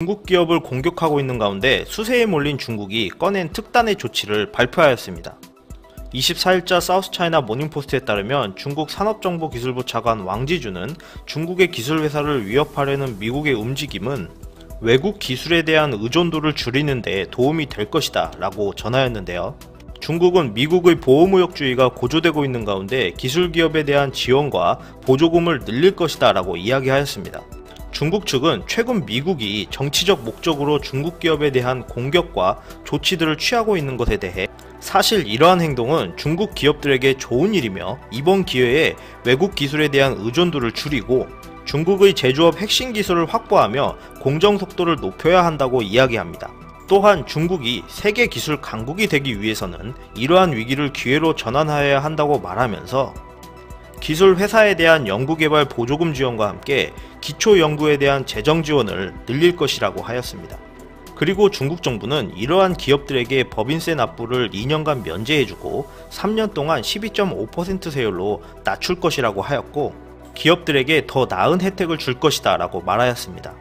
중국 기업을 공격하고 있는 가운데 수세에 몰린 중국이 꺼낸 특단의 조치를 발표하였습니다. 24일자 사우스차이나 모닝포스트에 따르면 중국 산업정보기술부 차관 왕지주는 중국의 기술회사를 위협하려는 미국의 움직임은 외국 기술에 대한 의존도를 줄이는 데 도움이 될 것이다 라고 전하였는데요. 중국은 미국의 보호무역주의가 고조되고 있는 가운데 기술기업에 대한 지원과 보조금을 늘릴 것이다 라고 이야기하였습니다. 중국 측은 최근 미국이 정치적 목적으로 중국 기업에 대한 공격과 조치들을 취하고 있는 것에 대해 사실 이러한 행동은 중국 기업들에게 좋은 일이며 이번 기회에 외국 기술에 대한 의존도를 줄이고 중국의 제조업 핵심 기술을 확보하며 공정 속도를 높여야 한다고 이야기합니다. 또한 중국이 세계 기술 강국이 되기 위해서는 이러한 위기를 기회로 전환하여야 한다고 말하면서 기술 회사에 대한 연구개발 보조금 지원과 함께 기초 연구에 대한 재정 지원을 늘릴 것이라고 하였습니다. 그리고 중국 정부는 이러한 기업들에게 법인세 납부를 2년간 면제해주고 3년 동안 12.5% 세율로 낮출 것이라고 하였고 기업들에게 더 나은 혜택을 줄 것이다 라고 말하였습니다.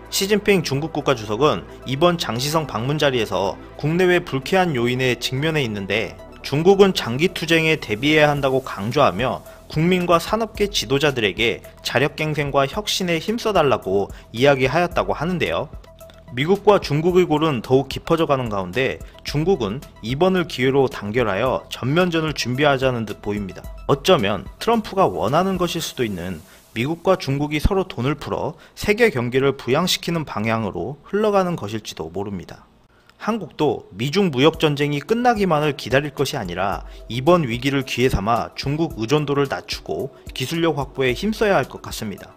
시진핑 중국 국가주석은 이번 장시성 방문 자리에서 국내외 불쾌한 요인에 직면해 있는데 중국은 장기 투쟁에 대비해야 한다고 강조하며 국민과 산업계 지도자들에게 자력갱생과 혁신에 힘써달라고 이야기하였다고 하는데요. 미국과 중국의 골은 더욱 깊어져 가는 가운데 중국은 이번을 기회로 단결하여 전면전을 준비하자는 듯 보입니다. 어쩌면 트럼프가 원하는 것일 수도 있는 미국과 중국이 서로 돈을 풀어 세계 경기를 부양시키는 방향으로 흘러가는 것일지도 모릅니다. 한국도 미중 무역전쟁이 끝나기만을 기다릴 것이 아니라 이번 위기를 기회 삼아 중국 의존도를 낮추고 기술력 확보에 힘써야 할 것 같습니다.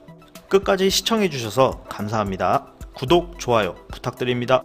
끝까지 시청해주셔서 감사합니다. 구독, 좋아요 부탁드립니다.